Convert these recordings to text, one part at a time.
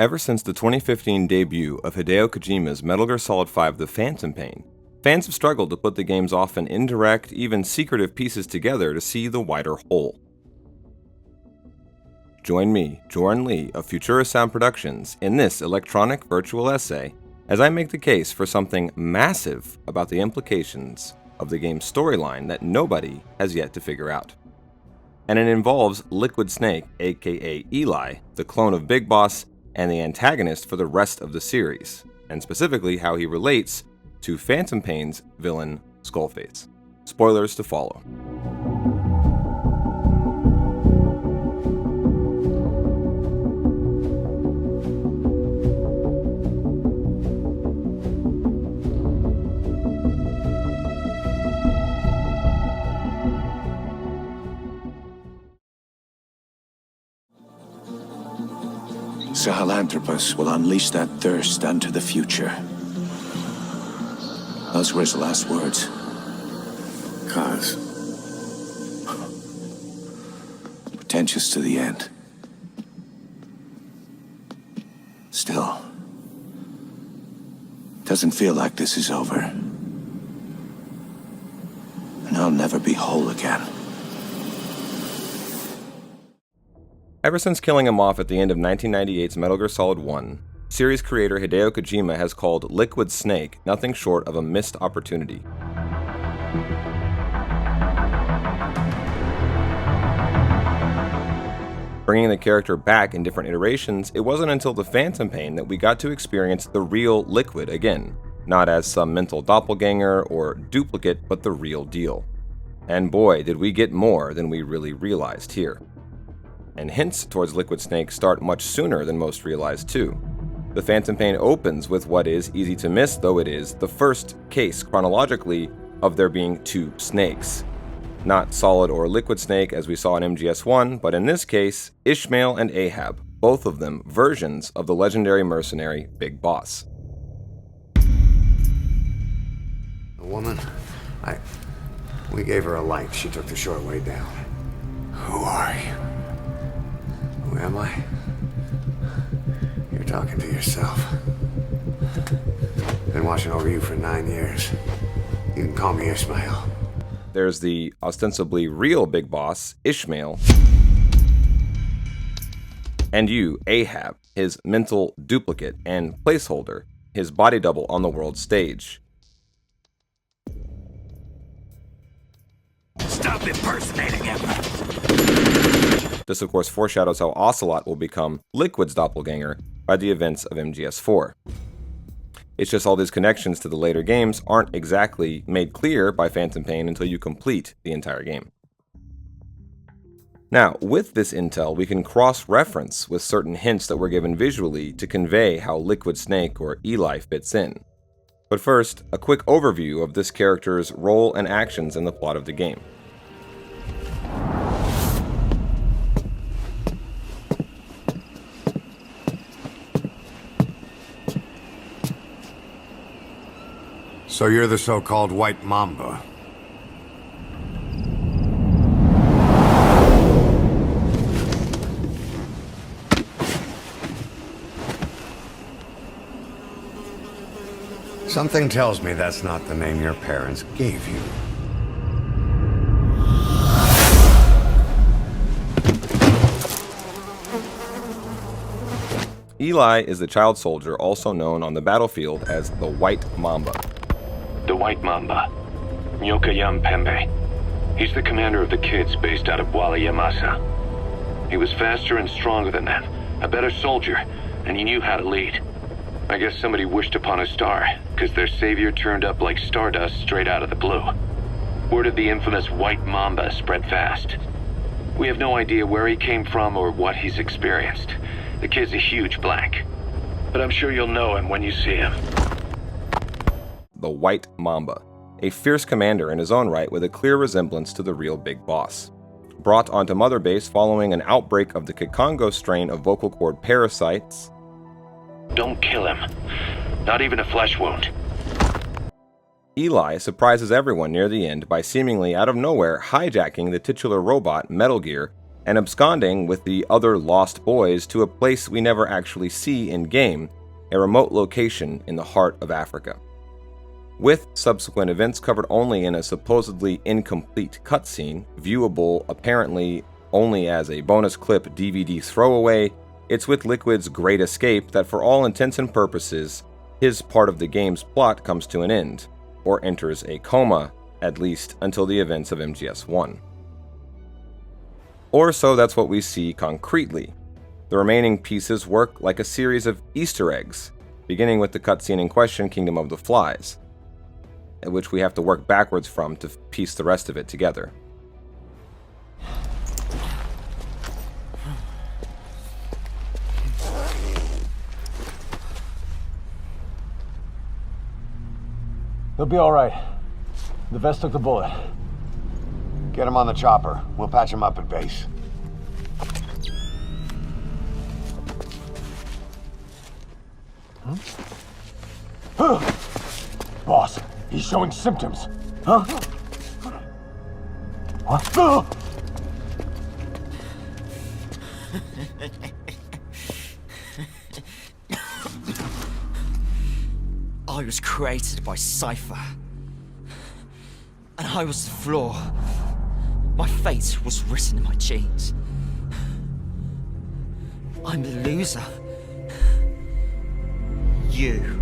Ever since the 2015 debut of Hideo Kojima's Metal Gear Solid 5 The Phantom Pain, fans have struggled to put the game's often indirect, even secretive pieces together to see the wider whole. Join me, Jorin Lee of Futura Sound Productions, in this electronic virtual essay as I make the case for something massive about the implications of the game's storyline that nobody has yet to figure out. And it involves Liquid Snake, aka Eli, the clone of Big Boss, and the antagonist for the rest of the series, and specifically how he relates to Phantom Pain's villain, Skullface. Spoilers to follow. Sahelanthropus will unleash that thirst unto the future. Those were his last words. Kaz. Pretentious to the end. Still. Doesn't feel like this is over. And I'll never be whole again. Ever since killing him off at the end of 1998's Metal Gear Solid 1, series creator Hideo Kojima has called Liquid Snake nothing short of a missed opportunity. Bringing the character back in different iterations, it wasn't until The Phantom Pain that we got to experience the real Liquid again, not as some mental doppelganger or duplicate, but the real deal. And boy, did we get more than we really realized here. And hints towards Liquid Snake start much sooner than most realize too. The Phantom Pain opens with what is, easy to miss though it is, the first case chronologically of there being two snakes. Not Solid or Liquid Snake as we saw in MGS1, but in this case, Ishmael and Ahab, both of them versions of the legendary mercenary Big Boss. The woman, we gave her a light. She took the short way down. Who are you? Who am I? You're talking to yourself. Been watching over you for 9 years. You can call me Ishmael. There's the ostensibly real Big Boss, Ishmael, and you, Ahab, his mental duplicate and placeholder, his body double on the world stage. Stop impersonating him! This, of course, foreshadows how Ocelot will become Liquid's doppelganger by the events of MGS4. It's just all these connections to the later games aren't exactly made clear by Phantom Pain until you complete the entire game. Now, with this intel, we can cross-reference with certain hints that were given visually to convey how Liquid Snake or Eli fits in. But first, a quick overview of this character's role and actions in the plot of the game. So you're the so-called White Mamba. Something tells me that's not the name your parents gave you. Eli is the child soldier also known on the battlefield as the White Mamba. The White Mamba. Nyokayam Pembe. He's the commander of the kids based out of Wala Yamasa. He was faster and stronger than them, a better soldier, and he knew how to lead. I guess somebody wished upon a star, because their savior turned up like stardust straight out of the blue. Word of the infamous White Mamba spread fast. We have no idea where he came from or what he's experienced. The kid's a huge blank. But I'm sure you'll know him when you see him. The White Mamba, a fierce commander in his own right with a clear resemblance to the real Big Boss. Brought onto Mother Base following an outbreak of the Kikongo strain of vocal cord parasites. Don't kill him. Not even a flesh wound. Eli surprises everyone near the end by seemingly out of nowhere hijacking the titular robot Metal Gear and absconding with the other lost boys to a place we never actually see in-game, a remote location in the heart of Africa. With subsequent events covered only in a supposedly incomplete cutscene, viewable apparently only as a bonus clip DVD throwaway, it's with Liquid's great escape that for all intents and purposes, his part of the game's plot comes to an end, or enters a coma, at least until the events of MGS1. Or so that's what we see concretely. The remaining pieces work like a series of Easter eggs, beginning with the cutscene in question, Kingdom of the Flies, which we have to work backwards from to piece the rest of it together. He'll be all right. The vest took the bullet. Get him on the chopper. We'll patch him up at base. Boss, he's showing symptoms. Huh? What? I was created by Cipher. And I was the flaw. My fate was written in my genes. I'm the loser. You.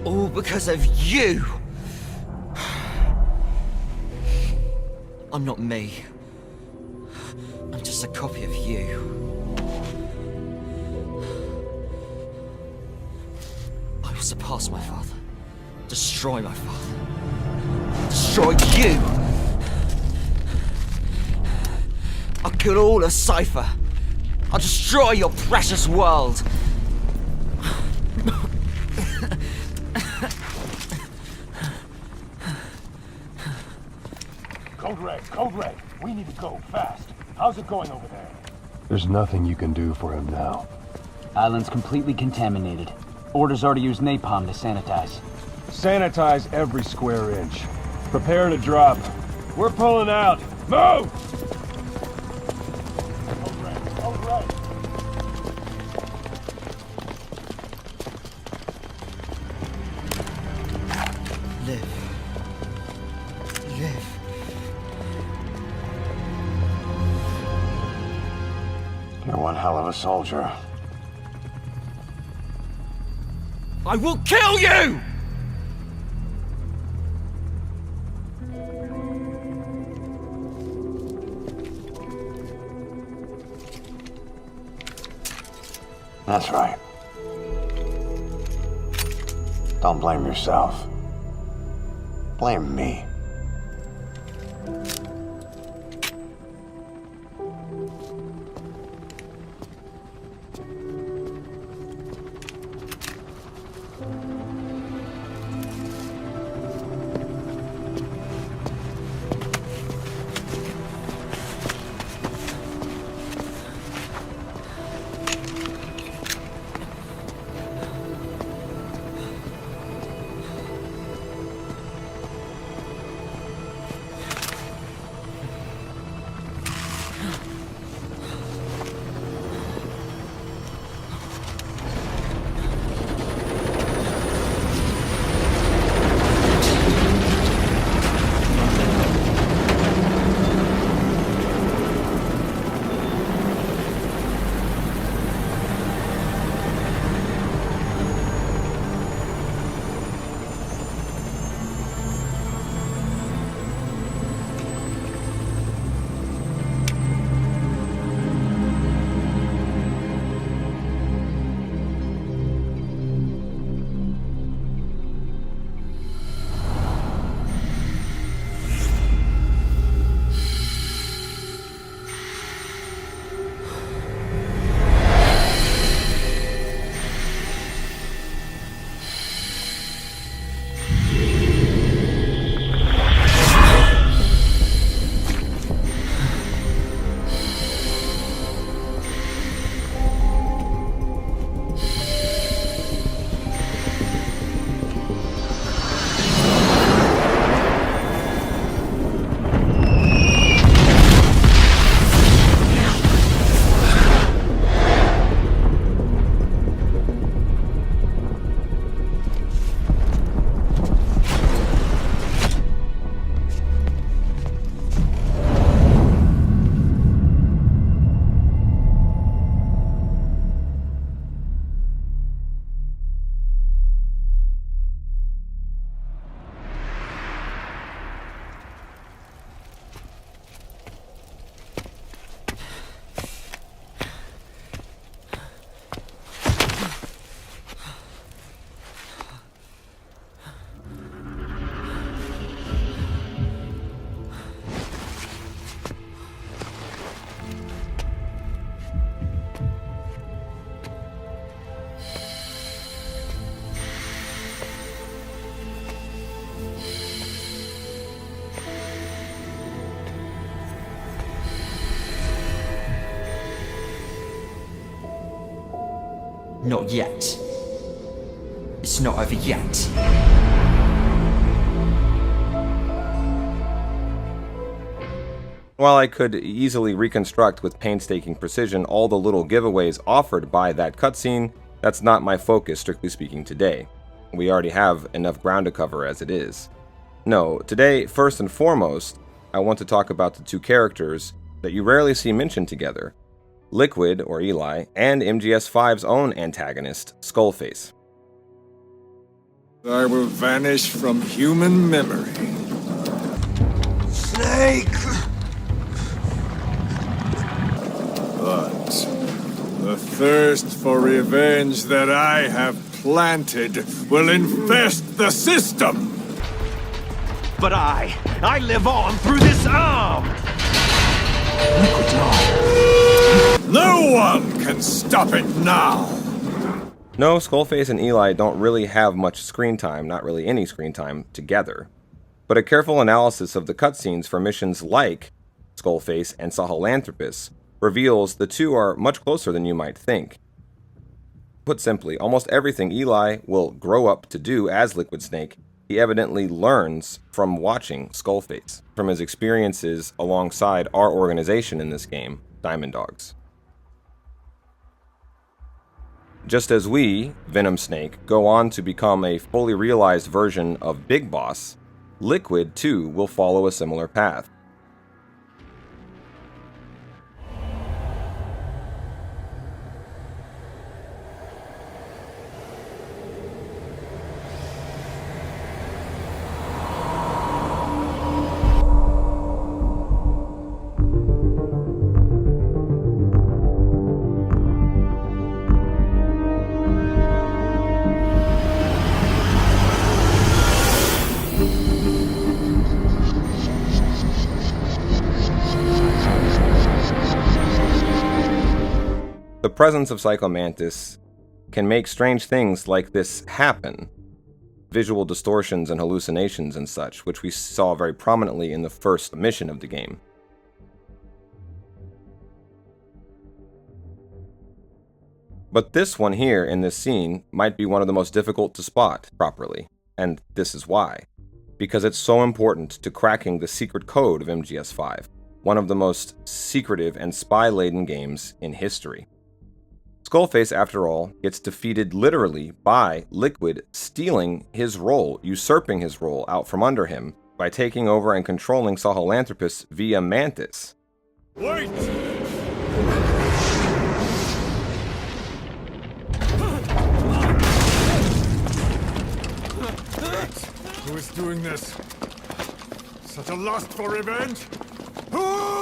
All because of you. I'm not me. I'm just a copy of you. I will surpass my father. Destroy my father. Destroy you! I'll kill all of Cipher. I'll destroy your precious world. Code Red, we need to go, fast. How's it going over there? There's nothing you can do for him now. Island's completely contaminated. Orders are to use napalm to sanitize. Sanitize every square inch. Prepare to drop. We're pulling out. Move! Code Red. Live. You're one hell of a soldier. I will kill you! That's right. Don't blame yourself. Blame me. Not yet. It's not over yet. While I could easily reconstruct with painstaking precision all the little giveaways offered by that cutscene, that's not my focus, strictly speaking, today. We already have enough ground to cover as it is. No, today, first and foremost, I want to talk about the two characters that you rarely see mentioned together, Liquid, or Eli, and MGS5's own antagonist, Skullface. I will vanish from human memory. Snake! But the thirst for revenge that I have planted will infest the system! But I live on through this arm! No one can stop it now! No, Skullface and Eli don't really have much screen time, not really any screen time, together. But a careful analysis of the cutscenes for missions like Skullface and Sahelanthropus reveals the two are much closer than you might think. Put simply, almost everything Eli will grow up to do as Liquid Snake, he evidently learns from watching Skullface, from his experiences alongside our organization in this game, Diamond Dogs. Just as we, Venom Snake, go on to become a fully realized version of Big Boss, Liquid, too, will follow a similar path. The presence of Psycho Mantis can make strange things like this happen. Visual distortions and hallucinations and such, which we saw very prominently in the first mission of the game. But this one here in this scene might be one of the most difficult to spot properly, and this is why. Because it's so important to cracking the secret code of MGS5, one of the most secretive and spy-laden games in history. Skullface, after all, gets defeated literally by Liquid stealing his role, usurping his role out from under him by taking over and controlling Sahelanthropus via Mantis. Wait! Who is doing this? Such a lust for revenge? Who?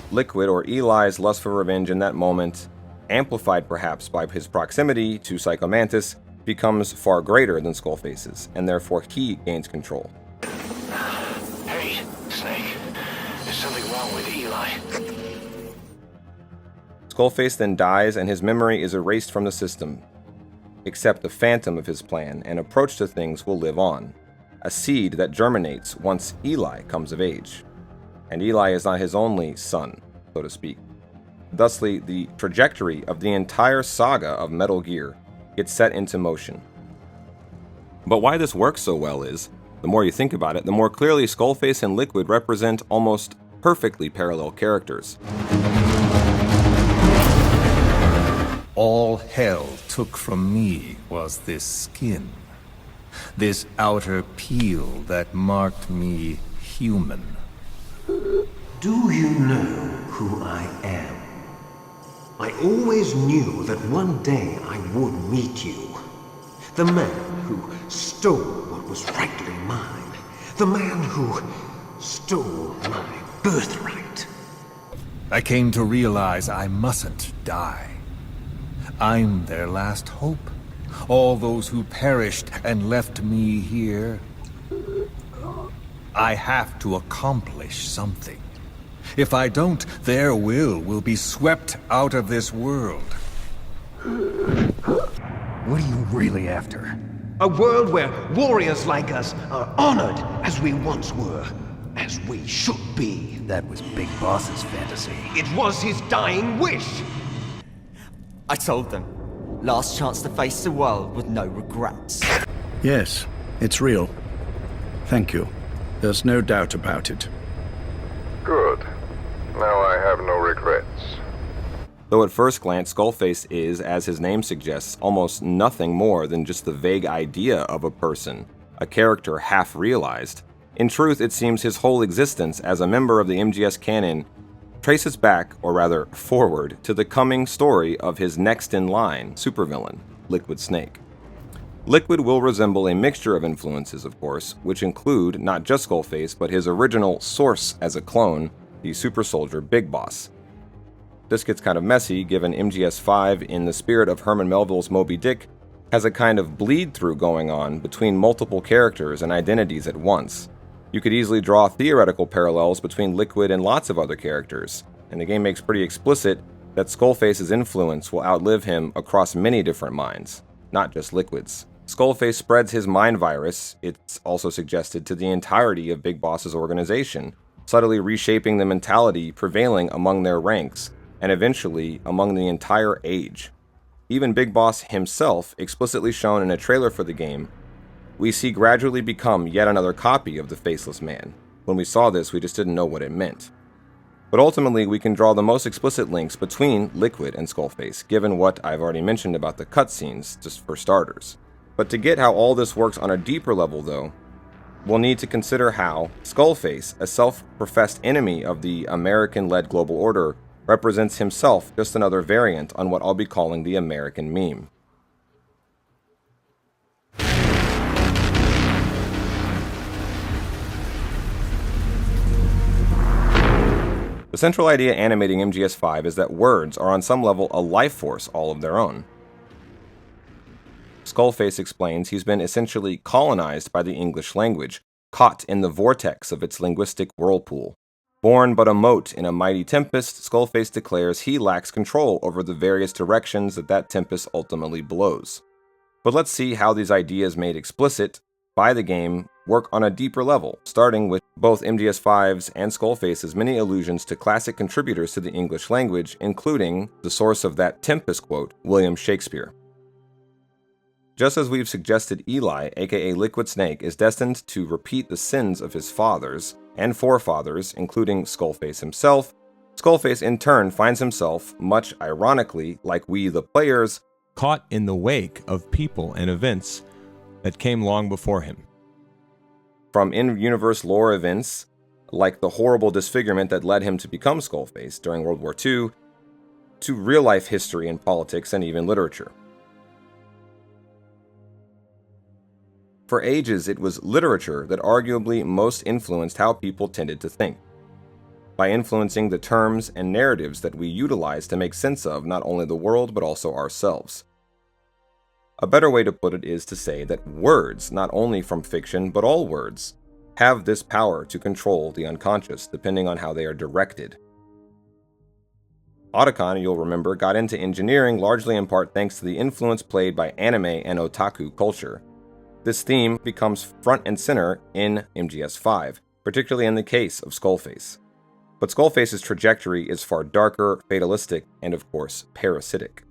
Liquid, or Eli's lust for revenge in that moment, amplified perhaps by his proximity to Psycho Mantis, becomes far greater than Skullface's, and therefore he gains control. Hey, Snake. There's something wrong with Eli. Skullface then dies and his memory is erased from the system, except the phantom of his plan and approach to things will live on, a seed that germinates once Eli comes of age. And Eli is not his only son, so to speak. Thusly, the trajectory of the entire saga of Metal Gear gets set into motion. But why this works so well is, the more you think about it, the more clearly Skullface and Liquid represent almost perfectly parallel characters. All hell took from me was this skin, this outer peel that marked me human. Do you know who I am? I always knew that one day I would meet you. The man who stole what was rightly mine. The man who stole my birthright. I came to realize I mustn't die. I'm their last hope. All those who perished and left me here. I have to accomplish something. If I don't, their will be swept out of this world. What are you really after? A world where warriors like us are honored as we once were. As we should be. That was Big Boss's fantasy. It was his dying wish. I told them. Last chance to face the world with no regrets. Yes, it's real. Thank you. There's no doubt about it. Good. Now I have no regrets. Though at first glance, Skullface is, as his name suggests, almost nothing more than just the vague idea of a person, a character half realized. In truth, it seems his whole existence as a member of the MGS canon traces back, or rather forward, to the coming story of his next-in-line supervillain, Liquid Snake. Liquid will resemble a mixture of influences, of course, which include not just Skullface, but his original source as a clone, the super soldier Big Boss. This gets kind of messy, given MGS5, in the spirit of Herman Melville's Moby Dick, has a kind of bleed-through going on between multiple characters and identities at once. You could easily draw theoretical parallels between Liquid and lots of other characters, and the game makes pretty explicit that Skullface's influence will outlive him across many different minds, not just Liquid's. Skullface spreads his mind virus, it's also suggested, to the entirety of Big Boss's organization, subtly reshaping the mentality prevailing among their ranks, and eventually among the entire age. Even Big Boss himself, explicitly shown in a trailer for the game, we see gradually become yet another copy of the Faceless Man. When we saw this, we just didn't know what it meant. But ultimately, we can draw the most explicit links between Liquid and Skullface, given what I've already mentioned about the cutscenes, just for starters. But to get how all this works on a deeper level, though, we'll need to consider how Skullface, a self-professed enemy of the American-led global order, represents himself just another variant on what I'll be calling the American meme. The central idea animating MGS5 is that words are on some level a life force all of their own. Skullface explains he's been essentially colonized by the English language, caught in the vortex of its linguistic whirlpool. Born but a mote in a mighty tempest, Skullface declares he lacks control over the various directions that tempest ultimately blows. But let's see how these ideas made explicit by the game work on a deeper level, starting with both MGS5's and Skullface's many allusions to classic contributors to the English language, including the source of that Tempest quote, William Shakespeare. Just as we've suggested, Eli, aka Liquid Snake, is destined to repeat the sins of his fathers and forefathers, including Skullface himself, Skullface in turn finds himself, much ironically, like we the players, caught in the wake of people and events that came long before him. From in-universe lore events, like the horrible disfigurement that led him to become Skullface during World War II, to real-life history and politics and even literature. For ages, it was literature that arguably most influenced how people tended to think, by influencing the terms and narratives that we utilize to make sense of not only the world but also ourselves. A better way to put it is to say that words, not only from fiction but all words, have this power to control the unconscious depending on how they are directed. Otacon, you'll remember, got into engineering largely in part thanks to the influence played by anime and otaku culture. This theme becomes front and center in MGS5, particularly in the case of Skullface. But Skullface's trajectory is far darker, fatalistic, and of course, parasitic.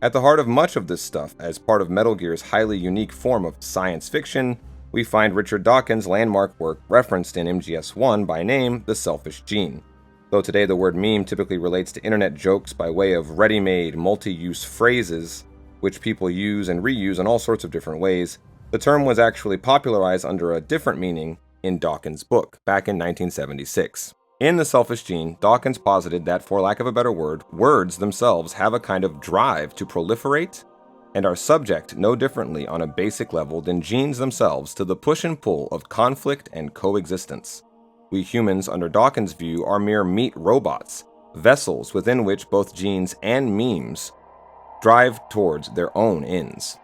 At the heart of much of this stuff, as part of Metal Gear's highly unique form of science fiction, we find Richard Dawkins' landmark work referenced in MGS1 by name, The Selfish Gene. Though today the word meme typically relates to internet jokes by way of ready-made, multi-use phrases, which people use and reuse in all sorts of different ways, the term was actually popularized under a different meaning in Dawkins' book, back in 1976. In The Selfish Gene, Dawkins posited that, for lack of a better word, words themselves have a kind of drive to proliferate and are subject no differently on a basic level than genes themselves to the push and pull of conflict and coexistence. We humans, under Dawkins' view, are mere meat robots, vessels within which both genes and memes drive towards their own ends.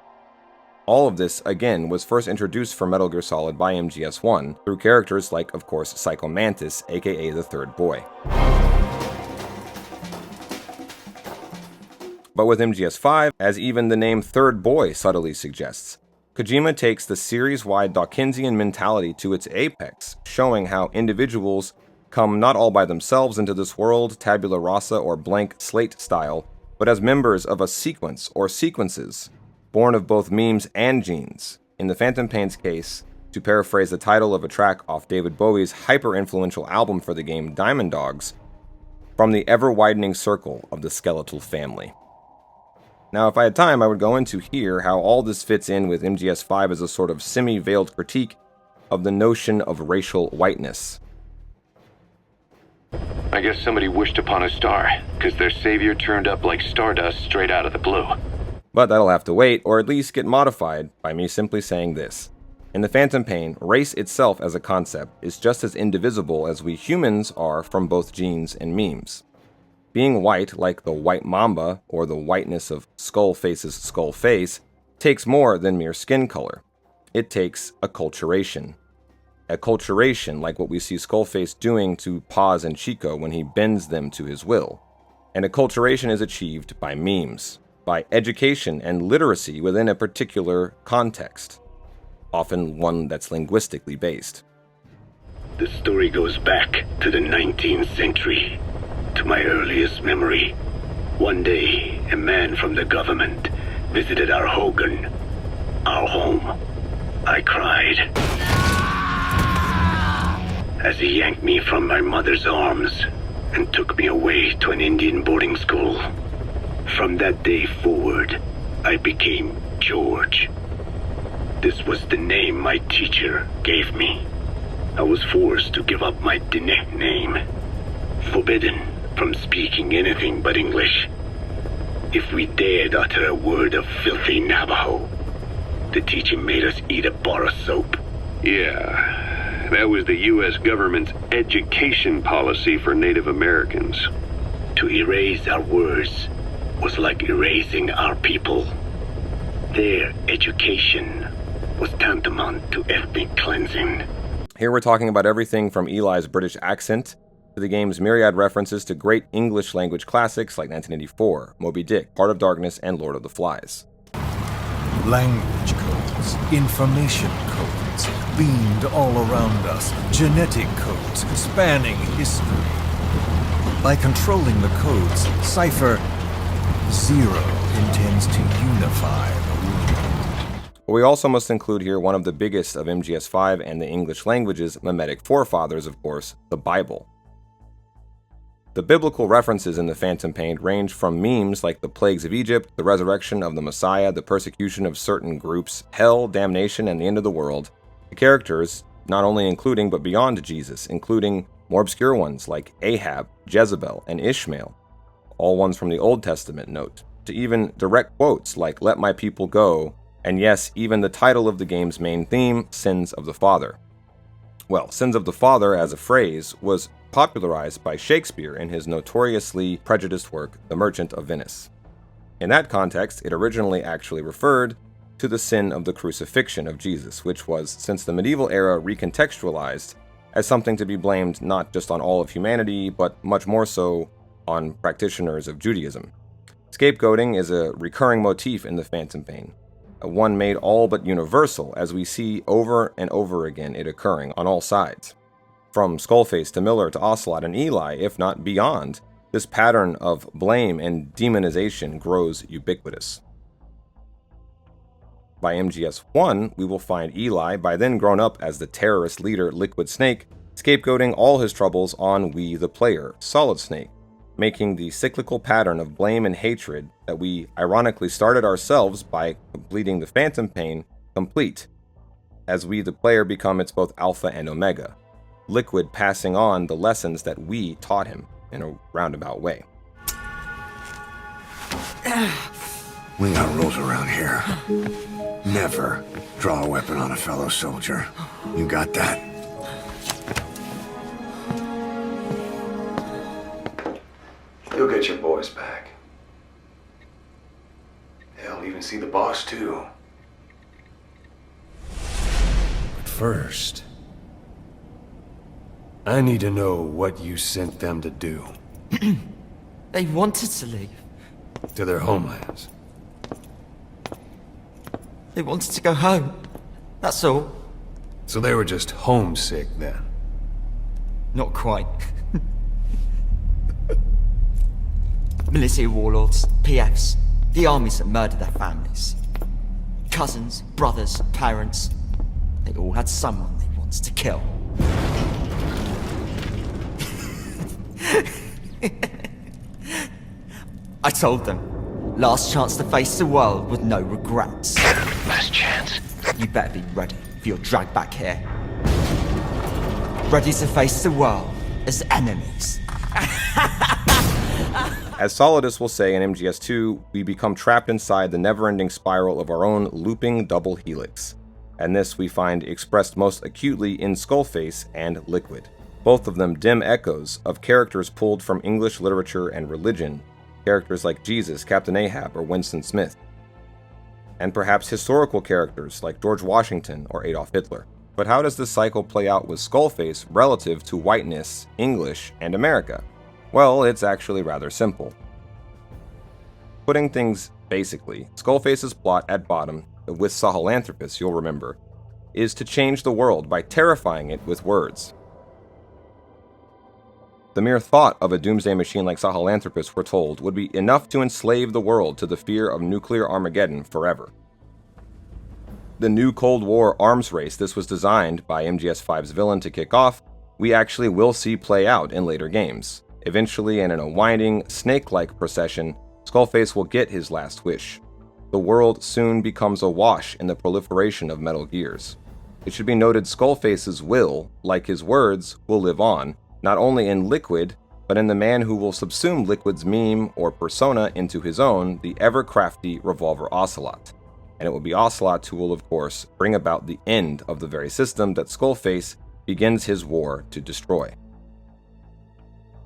All of this, again, was first introduced for Metal Gear Solid by MGS1 through characters like, of course, Psycho Mantis, aka the Third Boy. But with MGS5, as even the name Third Boy subtly suggests, Kojima takes the series-wide Dawkinsian mentality to its apex, showing how individuals come not all by themselves into this world, tabula rasa or blank slate style, but as members of a sequence or sequences, born of both memes and genes. In the Phantom Pain's case, to paraphrase the title of a track off David Bowie's hyper-influential album for the game Diamond Dogs, from the ever-widening circle of the skeletal family. Now, if I had time, I would go into here how all this fits in with MGS5 as a sort of semi-veiled critique of the notion of racial whiteness. I guess somebody wished upon a star, because their savior turned up like stardust straight out of the blue. But that'll have to wait, or at least get modified, by me simply saying this. In the Phantom Pain, race itself as a concept is just as indivisible as we humans are from both genes and memes. Being white, like the White Mamba, or the whiteness of Skullface's skull face, takes more than mere skin color. It takes acculturation. Acculturation, like what we see Skullface doing to Paz and Chico when he bends them to his will. And acculturation is achieved by memes, by education and literacy within a particular context, often one that's linguistically based. The story goes back to the 19th century. To my earliest memory, one day a man from the government visited our Hogan, our home. I cried as he yanked me from my mother's arms and took me away to an Indian boarding school. From that day forward, I became George. This was the name my teacher gave me. I was forced to give up my Diné name, forbidden from speaking anything but English. If we dared utter a word of filthy Navajo, the teacher made us eat a bar of soap. Yeah, that was the U.S. government's education policy for Native Americans. To erase our words was like erasing our people. Their education was tantamount to ethnic cleansing. Here we're talking about everything from Eli's British accent to the game's myriad references to great English language classics like 1984, Moby Dick, Heart of Darkness, and Lord of the Flies. Language codes, information codes, beamed all around us, genetic codes spanning history. By controlling the codes, Cipher Zero intends to unify the world. But we also must include here one of the biggest of MGS5 and the English language's mimetic forefathers, of course, the Bible. The biblical references in the Phantom Pain range from memes like the plagues of Egypt, the resurrection of the Messiah, the persecution of certain groups, hell, damnation, and the end of the world, to characters not only including but beyond Jesus, including more obscure ones like Ahab, Jezebel, and Ishmael, all ones from the Old Testament note, to even direct quotes like "Let my people go," and yes, even the title of the game's main theme, Sins of the Father. Well, Sins of the Father as a phrase was popularized by Shakespeare in his notoriously prejudiced work, The Merchant of Venice. In that context, it originally actually referred to the sin of the crucifixion of Jesus, which was, since the medieval era, recontextualized as something to be blamed not just on all of humanity, but much more so on practitioners of Judaism. Scapegoating is a recurring motif in the Phantom Pain, one made all but universal, as we see over and over again it occurring on all sides. From Skullface to Miller to Ocelot and Eli, if not beyond, this pattern of blame and demonization grows ubiquitous. By MGS1, we will find Eli, by then grown up as the terrorist leader Liquid Snake, scapegoating all his troubles on we the player, Solid Snake, making the cyclical pattern of blame and hatred that we ironically started ourselves by completing the Phantom Pain complete, as we the player become its both alpha and omega. Liquid passing on the lessons that we taught him in a roundabout way. We got rules around here. Never draw a weapon on a fellow soldier. You got that? You'll get your boys back. They'll even see the boss, too. But first, I need to know what you sent them to do. They wanted to leave. To their homelands. They wanted to go home. That's all. So they were just homesick then? Not quite. Military warlords, PFs, the armies that murdered their families. Cousins, brothers, parents. They all had someone they wanted to kill. I told them, last chance to face the world with no regrets. Last chance? You better be ready for your drag back here. Ready to face the world as enemies. As Solidus will say in MGS2, we become trapped inside the never-ending spiral of our own looping double helix. And this we find expressed most acutely in Skullface and Liquid. Both of them dim echoes of characters pulled from English literature and religion, characters like Jesus, Captain Ahab, or Winston Smith. And perhaps historical characters like George Washington or Adolf Hitler. But how does this cycle play out with Skullface relative to whiteness, English, and America? Well, it's actually rather simple. Putting things basically, Skullface's plot at bottom, with Sahelanthropus, you'll remember, is to change the world by terrifying it with words. The mere thought of a doomsday machine like Sahelanthropus, we're told, would be enough to enslave the world to the fear of nuclear Armageddon forever. The new Cold War arms race this was designed by MGS5's villain to kick off, we actually will see play out in later games. Eventually, and in a winding, snake-like procession, Skullface will get his last wish. The world soon becomes awash in the proliferation of Metal Gears. It should be noted Skullface's will, like his words, will live on, not only in Liquid, but in the man who will subsume Liquid's meme or persona into his own, the ever-crafty Revolver Ocelot. And it will be Ocelot who will, of course, bring about the end of the very system that Skullface begins his war to destroy.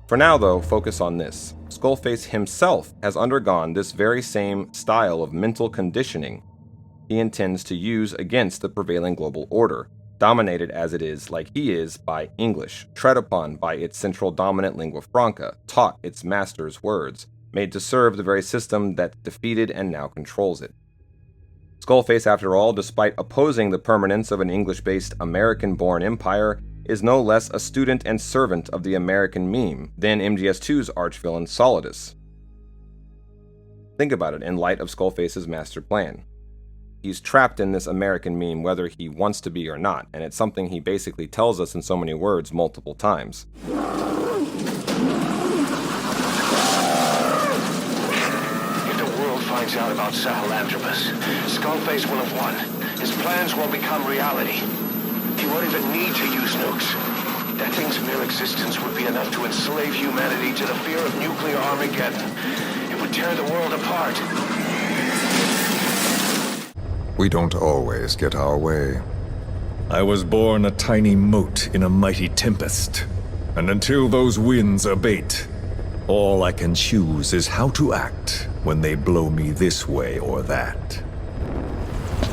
For now, though, focus on this. Skullface himself has undergone this very same style of mental conditioning he intends to use against the prevailing global order, dominated as it is, like he is, by English, tread upon by its central dominant lingua franca, taught its master's words, made to serve the very system that defeated and now controls it. Skullface, after all, despite opposing the permanence of an English-based American-born empire, is no less a student and servant of the American meme than MGS2's archvillain Solidus. Think about it in light of Skullface's master plan. He's trapped in this American meme whether he wants to be or not, and it's something he basically tells us in so many words multiple times. If the world finds out about Sahelanthropus, Skullface will have won. His plans won't become reality. He won't even need to use nukes. That thing's mere existence would be enough to enslave humanity to the fear of nuclear Armageddon. It would tear the world apart. We don't always get our way. I was born a tiny mote in a mighty tempest, and until those winds abate, all I can choose is how to act when they blow me this way or that.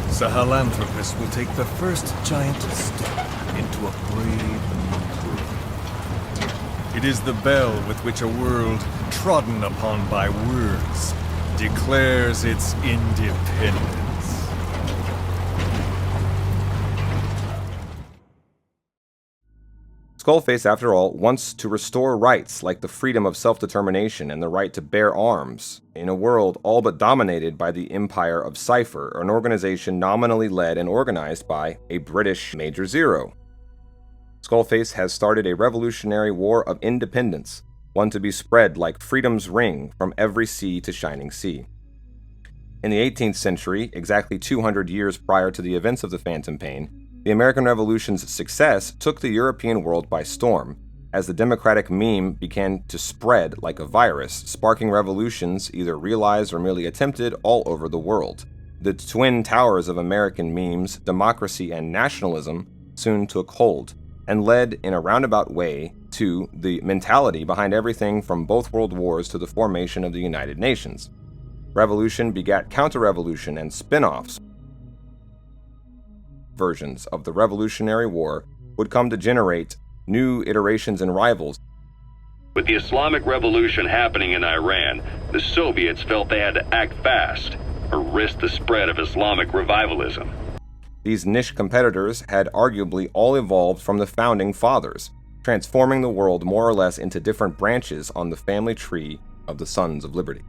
Sahelanthropus will take the first giant step into a brave new world. It is the bell with which a world trodden upon by words declares its independence. Skullface, after all, wants to restore rights like the freedom of self-determination and the right to bear arms in a world all but dominated by the empire of Cipher, an organization nominally led and organized by a British Major Zero. Skullface has started a revolutionary war of independence, one to be spread like freedom's ring from every sea to shining sea. In the 18th century, exactly 200 years prior to the events of the Phantom Pain, The American Revolution's success took the European world by storm, as the democratic meme began to spread like a virus, sparking revolutions either realized or merely attempted all over the world. The twin towers of American memes, democracy and nationalism, soon took hold, and led in a roundabout way to the mentality behind everything from both world wars to the formation of the United Nations. Revolution begat counter-revolution and spin-offs. Versions of the Revolutionary War would come to generate new iterations and rivals. With the Islamic Revolution happening in Iran, the Soviets felt they had to act fast, or risk the spread of Islamic revivalism. These niche competitors had arguably all evolved from the founding fathers, transforming the world more or less into different branches on the family tree of the Sons of Liberty.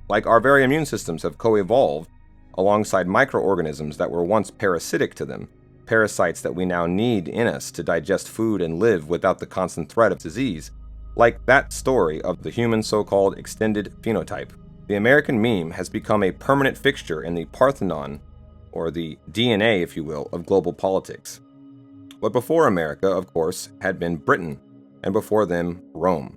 Like our very immune systems have co-evolved alongside microorganisms that were once parasitic to them, parasites that we now need in us to digest food and live without the constant threat of disease, like that story of the human so-called extended phenotype. The American meme has become a permanent fixture in the Parthenon, or the DNA, if you will, of global politics. But before America, of course, had been Britain, and before them, Rome.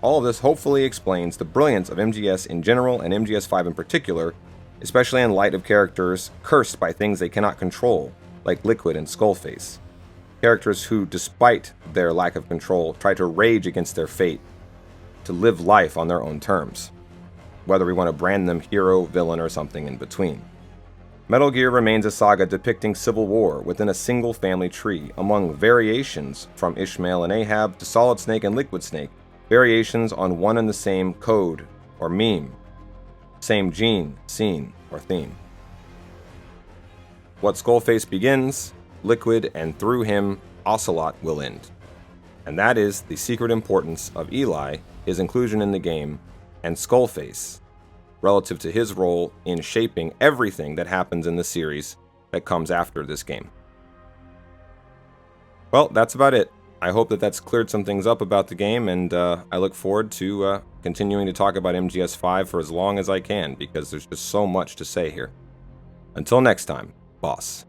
All of this hopefully explains the brilliance of MGS in general and MGS5 in particular, especially in light of characters cursed by things they cannot control, like Liquid and Skullface. Characters who, despite their lack of control, try to rage against their fate, to live life on their own terms, whether we want to brand them hero, villain, or something in between. Metal Gear remains a saga depicting civil war within a single family tree, among variations from Ishmael and Ahab to Solid Snake and Liquid Snake, variations on one and the same code or meme, same gene, scene, or theme. What Skullface begins, Liquid and through him, Ocelot will end. And that is the secret importance of Eli, his inclusion in the game, and Skullface, relative to his role in shaping everything that happens in the series that comes after this game. Well, that's about it. I hope that that's cleared some things up about the game, and I look forward to continuing to talk about MGS5 for as long as I can, because there's just so much to say here. Until next time, boss.